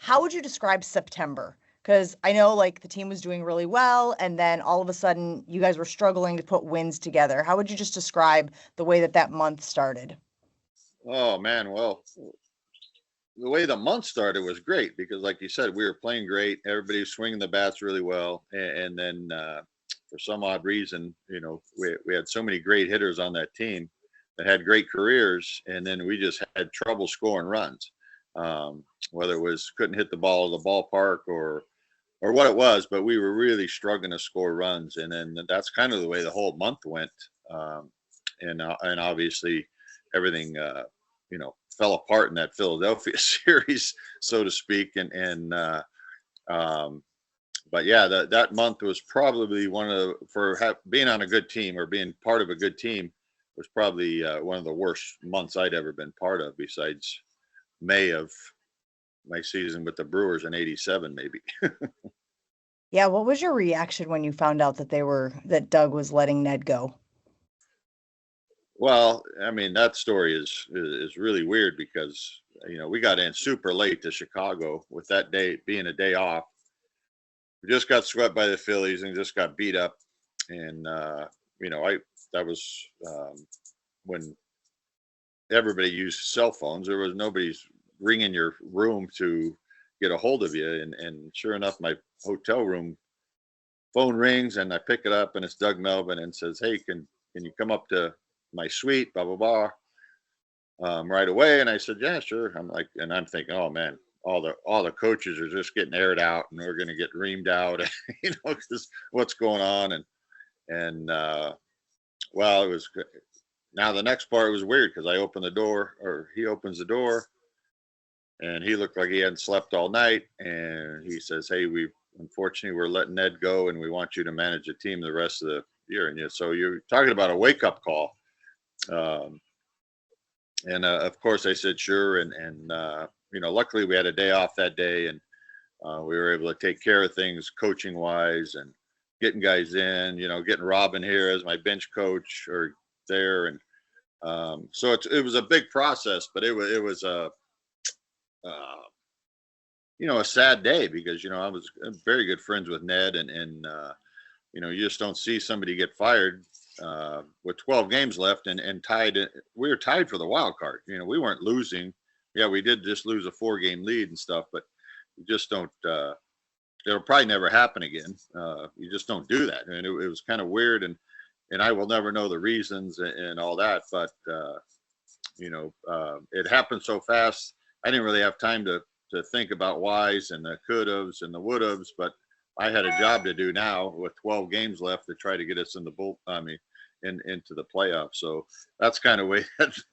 how would you describe September? Because I know like the team was doing really well, and then all of a sudden you guys were struggling to put wins together. How would you just describe the way that month started? Oh man, well, the way the month started was great because, like you said, we were playing great. Everybody was swinging the bats really well, and then for some odd reason, we had so many great hitters on that team that had great careers, and then we just had trouble scoring runs. Whether it was couldn't hit the ball at the ballpark or what it was, but we were really struggling to score runs, and then that's kind of the way the whole month went. And obviously everything fell apart in that Philadelphia series, so to speak. But yeah, that month was probably being on a good team or being part of a good team was probably one of the worst months I'd ever been part of, besides May of my season with the Brewers in '87, maybe. Yeah, what was your reaction when you found out that Doug was letting Ned go? Well, I mean, that story is really weird because we got in super late to Chicago with that day being a day off. We just got swept by the Phillies and just got beat up, and that was when everybody used cell phones. There was nobody's ringing your room to get a hold of you, and sure enough, my hotel room phone rings, and I pick it up, and it's Doug Melvin, and says, "Hey, can you come up to my suite, blah, blah, blah, right away?" And I said, "Yeah, sure." I'm thinking, oh man, all the coaches are just getting aired out and we're going to get reamed out, because what's going on. And well, it was good. Now the next part was weird because I opened the door, or he opens the door, and he looked like he hadn't slept all night. And he says, "Hey, unfortunately, we're letting Ned go, and we want you to manage the team the rest of the year." And so you're talking about a wake up call. And of course I said sure, and luckily we had a day off that day, and we were able to take care of things coaching wise and getting guys in, getting Robin here as my bench coach or there. And so it was a big process, but it was a sad day because I was very good friends with Ned, and you just don't see somebody get fired with 12 games left and tied. We were tied for the wild card. We weren't losing. Yeah, we did just lose a 4-game lead and stuff, but you just don't. It'll probably never happen again. You just don't do that. And it was kind of weird, and I will never know the reasons and all that. But it happened so fast. I didn't really have time to think about whys and the could-haves and the would-haves, but I had a job to do now with 12 games left to try to get us into the playoffs. So that's kind of way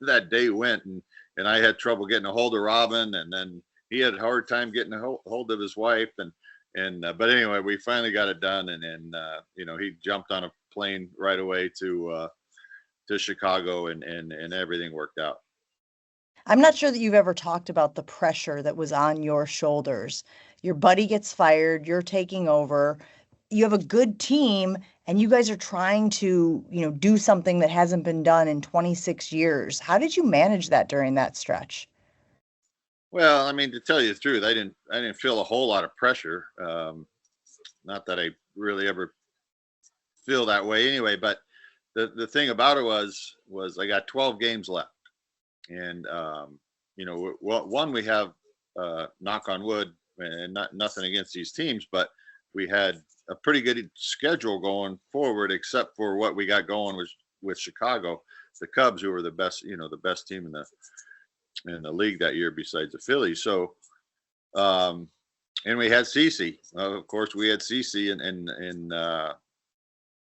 that day went, and I had trouble getting a hold of Robin, and then he had a hard time getting a hold of his wife, but anyway, we finally got it done, and he jumped on a plane right away to Chicago, and everything worked out. I'm not sure that you've ever talked about the pressure that was on your shoulders. Your buddy gets fired, you're taking over. You have a good team, and you guys are trying to, do something that hasn't been done in 26 years. How did you manage that during that stretch? Well, I mean, to tell you the truth, I didn't feel a whole lot of pressure. Not that I really ever feel that way anyway, but the thing about it was I got 12 games left. And one, we have knock on wood, and nothing against these teams, but we had a pretty good schedule going forward, except for what we got going with Chicago, the Cubs, who were the best team in the league that year besides the Phillies. So, and we had CC. Of course, we had CC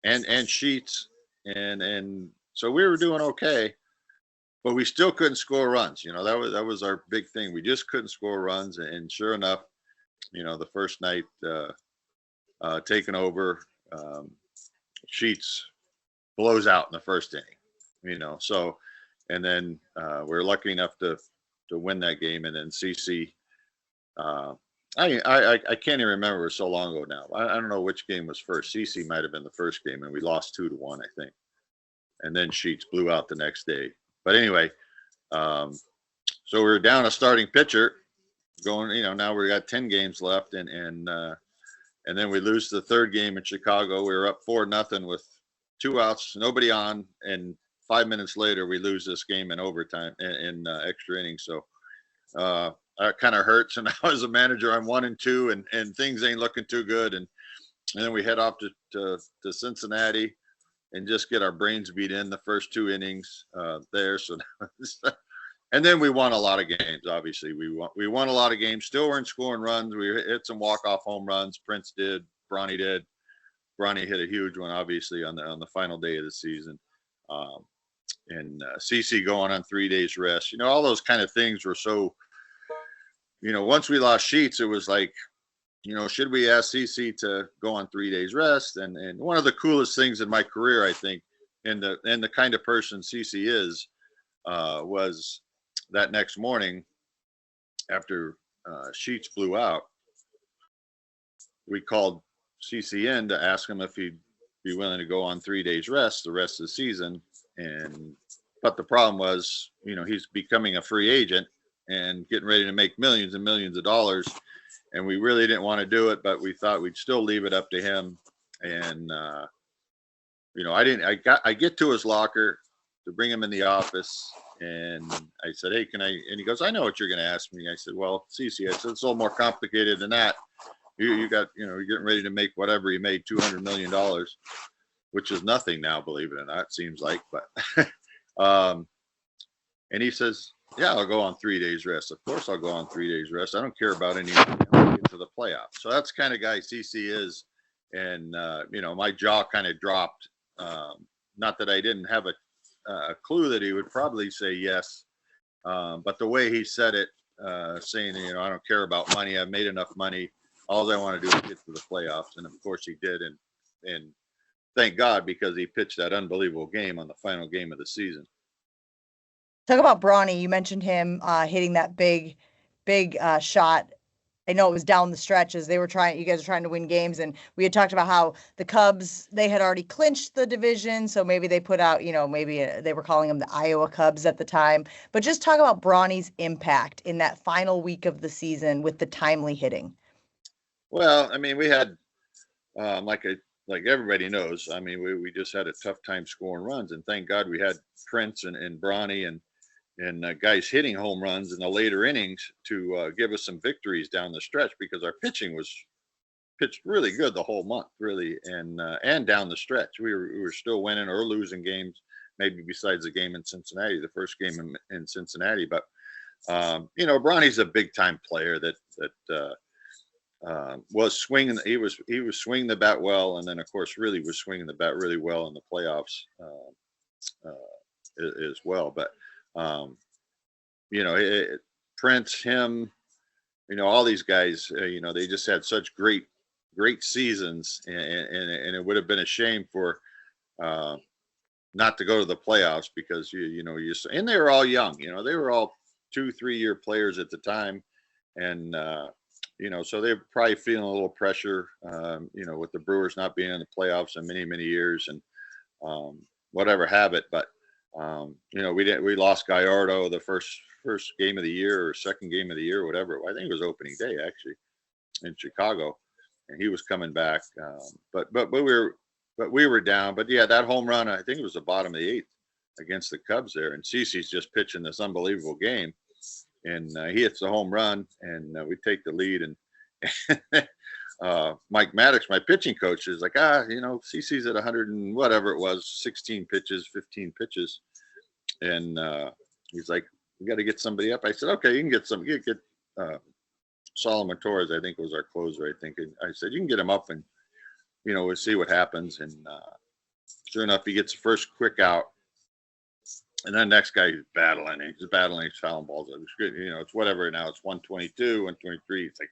and Sheets, and so we were doing okay. But we still couldn't score runs. That was our big thing. We just couldn't score runs. And sure enough, the first night taking over, Sheets blows out in the first inning. So, and then we're lucky enough to win that game. And then CC, I can't even remember. It was so long ago now. I don't know which game was first. CC might have been the first game, and we lost 2-1, I think. And then Sheets blew out the next day. But anyway, so we were down a starting pitcher, going, now we got 10 games left, and then we lose the third game in Chicago. We were up 4-0 with 2 outs, nobody on, and 5 minutes later we lose this game in overtime in extra innings. So that kind of hurts. And now as a manager, I'm 1-2, and things ain't looking too good. And then we head off to Cincinnati and just get our brains beat in the first 2 innings there. So, and then we won a lot of games. Obviously, we won a lot of games. Still weren't scoring runs. We hit some walk-off home runs. Prince did. Bronny did. Bronny hit a huge one, obviously, on the final day of the season. And CC going on 3 days rest. All those kind of things were so. Once we lost Sheets, it was like, should we ask CC to go on 3 days rest? And one of the coolest things in my career, I think, and the kind of person CC is, was that next morning after Sheets flew out, we called CC in to ask him if he'd be willing to go on 3 days rest the rest of the season. But the problem was, he's becoming a free agent and getting ready to make millions and millions of dollars. And we really didn't want to do it, but we thought we'd still leave it up to him. And, I get to his locker to bring him in the office. And I said, hey, can I, and he goes, I know what you're going to ask me. I said, well, CC, I said, it's a little more complicated than that. You got, you're getting ready to make whatever he made, $200 million, which is nothing now, believe it or not, it seems like, but, and he says, yeah, I'll go on 3 days rest. Of course I'll go on 3 days rest. I don't care about anything get to the playoffs. So that's the kind of guy CC is. And, my jaw kind of dropped. Not that I didn't have a clue that he would probably say yes. But the way he said it, saying, I don't care about money. I've made enough money. All I want to do is get to the playoffs. And of course he did. And thank God, because he pitched that unbelievable game on the final game of the season. Talk about Bronny. You mentioned him hitting that big shot. I know it was down the stretch as you guys were trying to win games. And we had talked about how the Cubs, they had already clinched the division. So maybe they put out, maybe they were calling them the Iowa Cubs at the time. But just talk about Bronny's impact in that final week of the season with the timely hitting. Well, I mean, we had, like everybody knows, I mean, we just had a tough time scoring runs. And thank God we had Prince and Bronny and guys hitting home runs in the later innings to give us some victories down the stretch, because our pitching was pitched really good the whole month, really, and down the stretch. We were still winning or losing games, maybe besides the game in Cincinnati, the first game in Cincinnati. But Bronny's a big time player that was swinging. He was swinging the bat well, and then of course really was swinging the bat really well in the playoffs as well. But Prince, him, all these guys, they just had such great seasons, and it would have been a shame for not to go to the playoffs, because and they were all young, they were all 2-3 year players at the time, and so they're probably feeling a little pressure, with the Brewers not being in the playoffs in many years, and whatever have it, but. We lost Gallardo the first game of the year or second game of the year, whatever. I think it was opening day actually in Chicago, and he was coming back. But we were down. But yeah, that home run, I think it was the bottom of the 8th against the Cubs there, and CC's just pitching this unbelievable game, and he hits the home run, and we take the lead, and Mike Maddox, my pitching coach, is like, CC's at 100 and whatever it was, 15 pitches. And he's like, we got to get somebody up. I said, okay, you can get Solomon Torres, I think was our closer, I think. And I said, you can get him up, and, we'll see what happens. And sure enough, he gets the first quick out. And then next guy, he's battling his fouling balls. It's whatever now. It's 122, 123. It's like,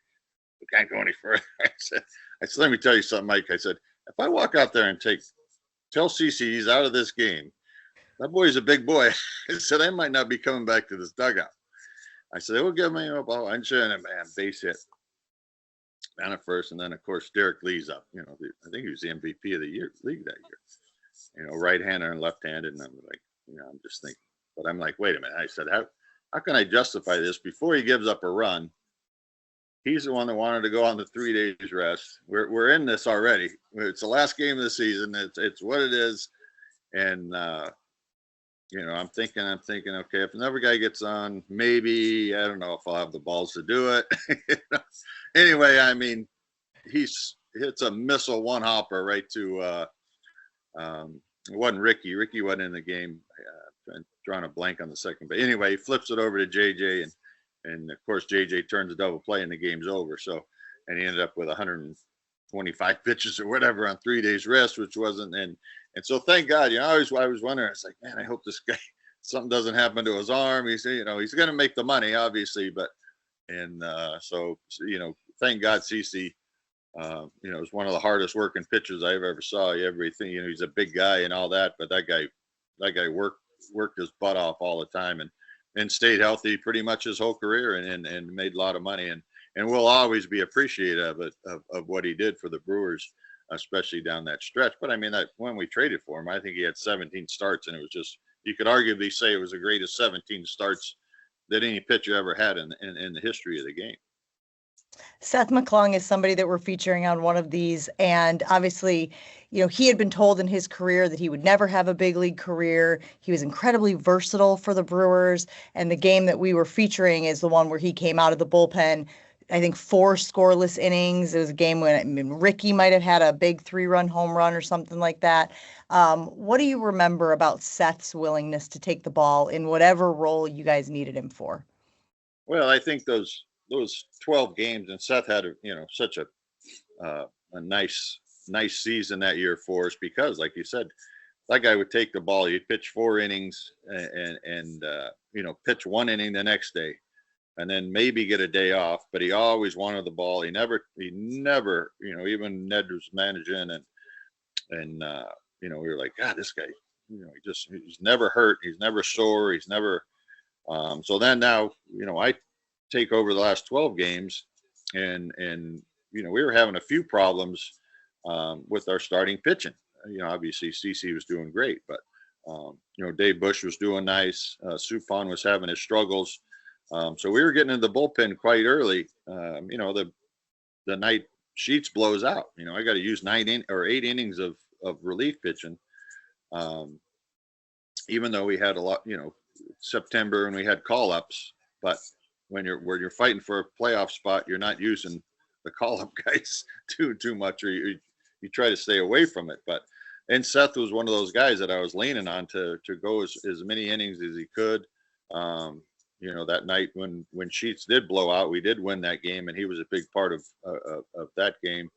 we can't go any further. I said, let me tell you something, Mike. I said, if I walk out there and tell CC he's out of this game, that boy's a big boy. I said, I might not be coming back to this dugout. I said, they will give me a ball. I'm sure, and man, base hit down at first. And then, of course, Derek Lee's up. I think he was the MVP of the league that year. Right-hander and left-handed. And I'm like, I'm just thinking. But I'm like, wait a minute. I said, how can I justify this before he gives up a run? he's the one that wanted to go on the 3 days rest. We're in this already. It's the last game of the season. It's what it is. And I'm thinking, okay, if another guy gets on, maybe I don't know if I'll have the balls to do it. Anyway, I mean, hits a missile one hopper right to it wasn't Ricky. Ricky wasn't in the game. I'm drawing a blank on the second, but anyway, he flips it over to JJ, and of course JJ turns a double play, and the game's over. So, and he ended up with 125 pitches or whatever on 3 days rest, which wasn't. And so thank God, I was wondering. I was like, man, I hope this guy something doesn't happen to his arm. He's he's going to make the money, obviously, but so thank God CC. He's one of the hardest working pitchers I've ever saw. Everything, he's a big guy and all that, but that guy worked his butt off all the time and stayed healthy pretty much his whole career and made a lot of money and we'll always be appreciative of what he did for the Brewers, especially down that stretch. But I mean, that when we traded for him, I think he had 17 starts, and it was just, you could arguably say it was the greatest 17 starts that any pitcher ever had in the history of the game. Seth McClung is somebody that we're featuring on one of these. And obviously, he had been told in his career that he would never have a big league career. He was incredibly versatile for the Brewers. And the game that we were featuring is the one where he came out of the bullpen, I think 4 scoreless innings. It was a game when Ricky might have had a big 3-run home run or something like that. What do you remember about Seth's willingness to take the ball in whatever role you guys needed him for? Well, I think those 12 games, and Seth had such a nice season that year for us, because like you said, that guy would take the ball, he'd pitch 4 innings and pitch 1 inning the next day and then maybe get a day off, but he always wanted the ball. He never even Ned was managing and we were like, God, this guy, he's never hurt, he's never sore, he's never so then now I take over the last 12 games and we were having a few problems with our starting pitching. Obviously CC was doing great, but Dave Bush was doing nice. Suppan was having his struggles. So we were getting into the bullpen quite early. The night Sheets blows out. I got to use 8 innings of relief pitching. Even though we had a lot, September and we had call-ups, but when you're fighting for a playoff spot, you're not using the call-up guys too much, or you try to stay away from it. And Seth was one of those guys that I was leaning on to go as many innings as he could. That night when Sheets did blow out, we did win that game, and he was a big part of that game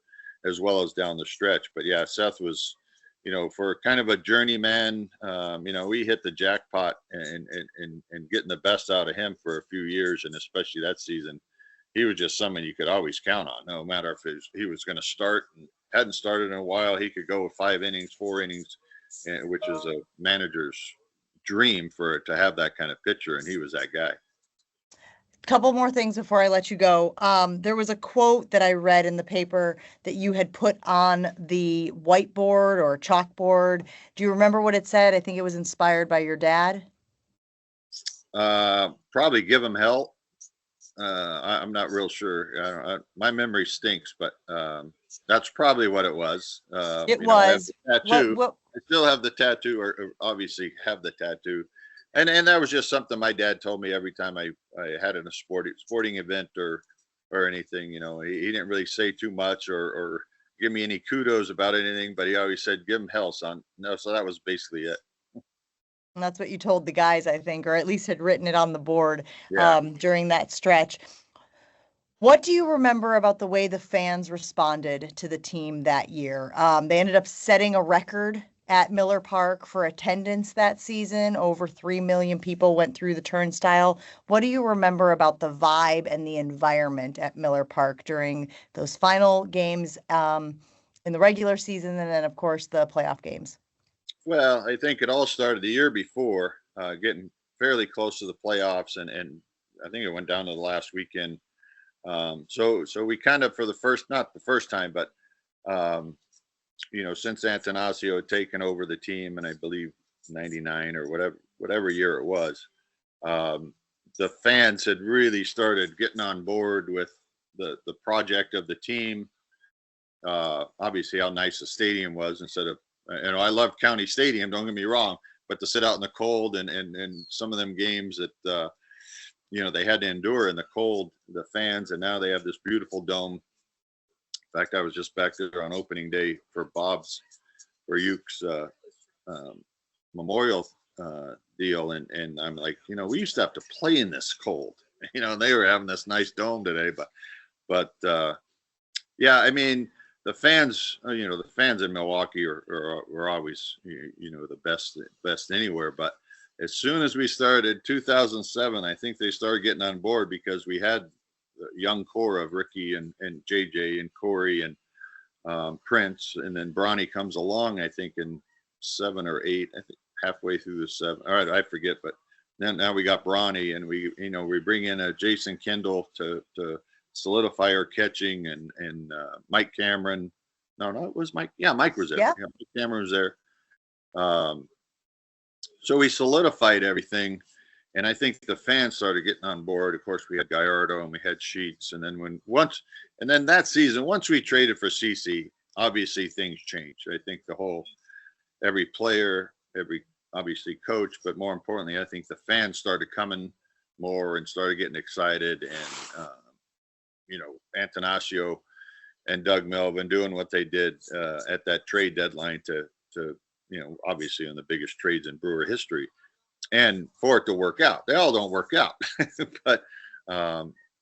as well as down the stretch. But yeah, Seth was, for kind of a journeyman, we hit the jackpot and getting the best out of him for a few years, and especially that season, he was just someone you could always count on. No matter if he was going to start and hadn't started in a while, he could go with 5 innings, 4 innings, which is a manager's dream to have that kind of pitcher, and he was that guy. Couple more things before I let you go. There was a quote that I read in the paper that you had put on the whiteboard or chalkboard. Do you remember what it said? I think it was inspired by your dad. Probably give him hell. I'm not real sure. My memory stinks, but that's probably what it was. It was. I have the tattoo. I still have the tattoo, or obviously have the tattoo. And that was just something my dad told me every time I had in a sporting event or anything. He didn't really say too much or give me any kudos about anything, but he always said, "Give him hell, son." No, so that was basically it. And that's what you told the guys, I think, or at least had written it on the board during that stretch. What do you remember about the way the fans responded to the team that year? They ended up setting a record at Miller Park for attendance that season. Over 3 million people went through the turnstile. What do you remember about the vibe and the environment at Miller Park during those final games in the regular season, and then, of course, the playoff games? Well, I think it all started the year before, getting fairly close to the playoffs, and I think it went down to the last weekend. So we kind of, for not the first time, but since Antanasio had taken over the team, and I believe 99 or whatever year it was, the fans had really started getting on board with the project of the team. Obviously, how nice the stadium was instead of, I love County Stadium. Don't get me wrong, but to sit out in the cold and some of them games that they had to endure in the cold, the fans, and now they have this beautiful dome. In fact, I was just back there on opening day for Yuke's memorial deal, and I'm like, we used to have to play in this cold. They were having this nice dome today, but yeah, I mean, the fans, the fans in Milwaukee were always, the best anywhere. But as soon as we started 2007, I think they started getting on board because we had the young core of Ricky and JJ and Corey and Prince, and then Bronny comes along, I think in 7 or 8, I think halfway through the 7. All right, I forget, but then now we got Bronny, and we bring in a Jason Kendall to solidify our catching, and Mike Cameron. No, it was Mike. Yeah, Mike was there. Yeah. Mike Cameron was there. So we solidified everything, and I think the fans started getting on board. Of course, we had Gallardo and we had Sheets, and then that season, once we traded for CC, obviously things changed. I think every player, every obviously coach, but more importantly, I think the fans started coming more and started getting excited, and Antanasio and Doug Melvin doing what they did at that trade deadline to obviously on the biggest trades in Brewer history, and for it to work out. They all don't work out, but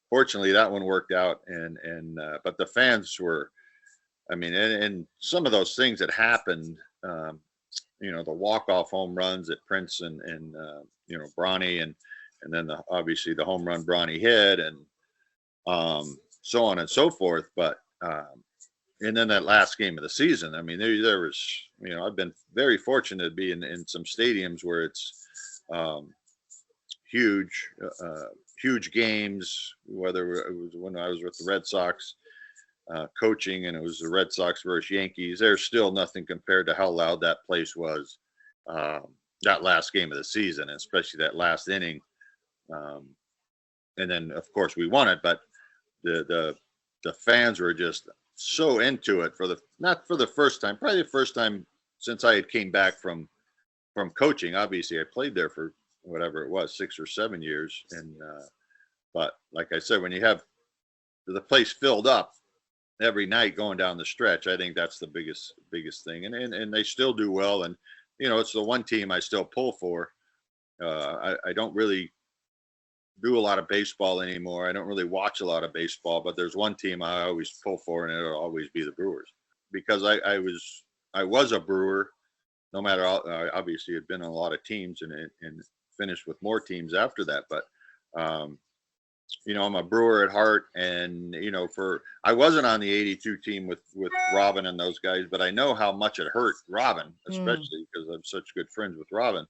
fortunately that one worked out, and but the fans were, I mean, and some of those things that happened, the walk-off home runs at Prince and Bronny, and then obviously the home run Bronny hit, and so on and so forth. But and then that last game of the season, I mean, there was, I've been very fortunate to be in some stadiums where it's huge games, whether it was when I was with the Red Sox coaching, and it was the Red Sox versus Yankees. There's still nothing compared to how loud that place was that last game of the season, especially that last inning. And then, of course, we won it, but the fans were just so into it not for the first time, probably the first time since I had came back from coaching. Obviously, I played there for whatever it was, 6 or 7 years, and but like I said, when you have the place filled up every night going down the stretch, I think that's the biggest thing, and they still do well, and it's the one team I still pull for. I don't really do a lot of baseball anymore. I don't really watch a lot of baseball, but there's one team I always pull for, and it'll always be the Brewers, because I was a Brewer, no matter, obviously had been on a lot of teams and finished with more teams after that. But, I'm a Brewer at heart, and, I wasn't on the 82 team with Robin and those guys, but I know how much it hurt Robin, especially because I'm such good friends with Robin.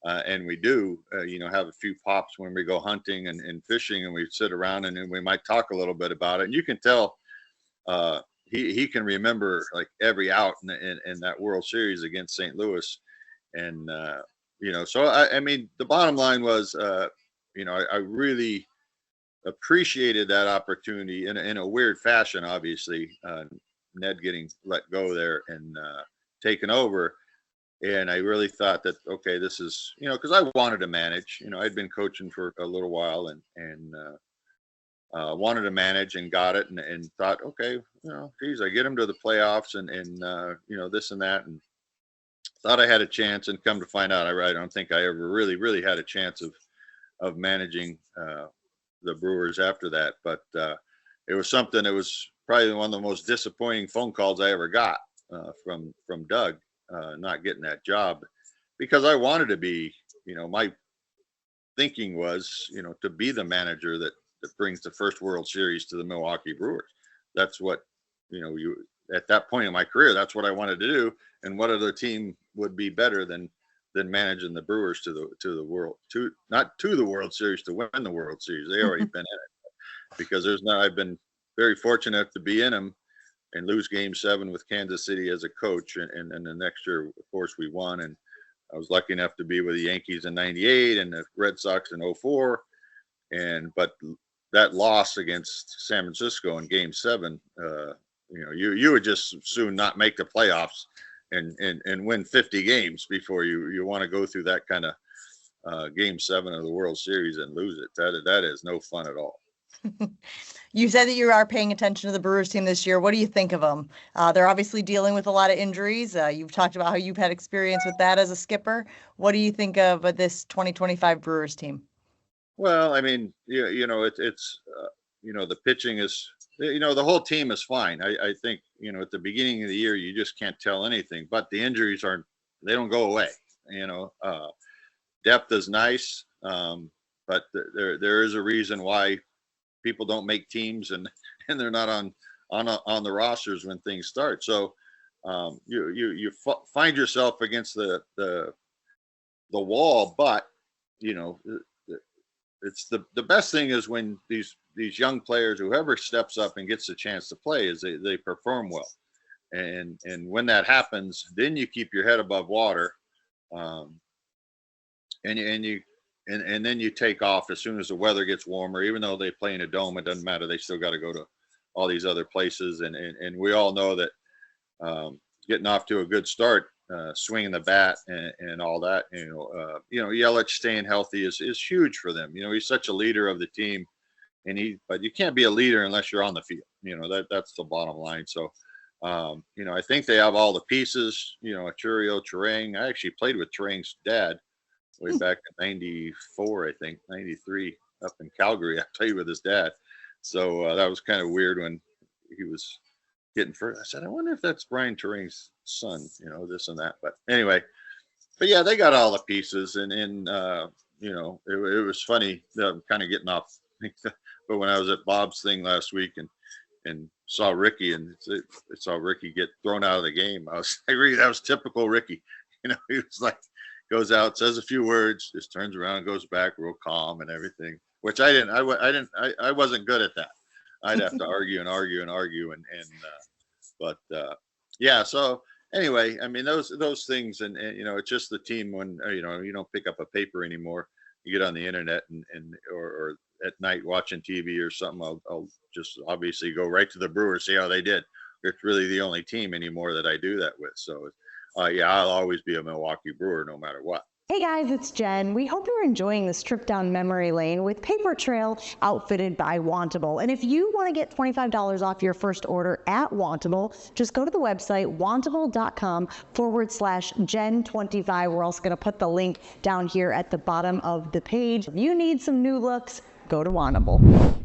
And we do, have a few pops when we go hunting and fishing, and we sit around and we might talk a little bit about it. And you can tell he can remember like every out in that World Series against St. Louis. And, so I mean, the bottom line was, I really appreciated that opportunity in a weird fashion, obviously, Ned getting let go there and taken over. And I really thought that, okay, this is, because I wanted to manage, I'd been coaching for a little while and wanted to manage, and got it, and thought, okay, geez, I get them to the playoffs and this and that, and thought I had a chance, and come to find out, I don't think I ever really had a chance of managing the Brewers after that. But it was something that was probably one of the most disappointing phone calls I ever got from Doug. Not getting that job, because I wanted to be, my thinking was, to be the manager that brings the first World Series to the Milwaukee Brewers. That's what, at that point in my career, that's what I wanted to do. And what other team would be better than managing the Brewers to the world, not to the World Series, to win the World Series. They already been in it, because I've been very fortunate to be in them and lose Game 7 with Kansas City as a coach. And the next year, of course, we won. And I was lucky enough to be with the Yankees in '98 and the Red Sox in '04. But that loss against San Francisco in Game 7, you would just soon not make the playoffs and win 50 games before you want to go through that kind of Game 7 of the World Series and lose it. That is no fun at all. You said that you are paying attention to the Brewers team this year. What do you think of them? They're obviously dealing with a lot of injuries. You've talked about how you've had experience with that as a skipper. What do you think of this 2025 Brewers team? Well, I mean, it's the pitching is, the whole team is fine. I think, at the beginning of the year, you just can't tell anything, but the injuries they don't go away. Depth is nice, but there is a reason why people don't make teams and they're not on the rosters when things start. So you find yourself against the wall, but it's the best thing is when these young players, whoever steps up and gets a chance to play, is they perform well. And when that happens, then you keep your head above water. And then you take off as soon as the weather gets warmer. Even though they play in a dome, it doesn't matter. They still got to go to all these other places. And we all know that getting off to a good start, swinging the bat and all that, Yelich staying healthy is huge for them. He's such a leader of the team, but you can't be a leader unless you're on the field. That's the bottom line. So, I think they have all the pieces. Churio, Turang. I actually played with Turang's dad way back in '94, I think, '93, up in Calgary. I played with his dad. So that was kind of weird when he was getting first. I said, I wonder if that's Brian Turang's son, this and that. But anyway, yeah, they got all the pieces. And it was funny. I'm kind of getting off. But when I was at Bob's thing last week and saw Ricky and saw Ricky get thrown out of the game, I agree, that was typical Ricky. He was like, goes out, says a few words, just turns around, goes back, real calm and everything. Which I didn't. I wasn't good at that. I'd have to argue, but yeah. So anyway, I mean those things, and it's just the team when you don't pick up a paper anymore. You get on the internet or at night watching TV or something. I'll just obviously go right to the Brewers, see how they did. It's really the only team anymore that I do that with. So. Yeah, I'll always be a Milwaukee Brewer no matter what. Hey guys, it's Jen. We hope you're enjoying this trip down memory lane with Paper Trail outfitted by Wantable. And if you want to get $25 off your first order at Wantable, just go to the website wantable.com/Jen25. We're also going to put the link down here at the bottom of the page. If you need some new looks, go to Wantable.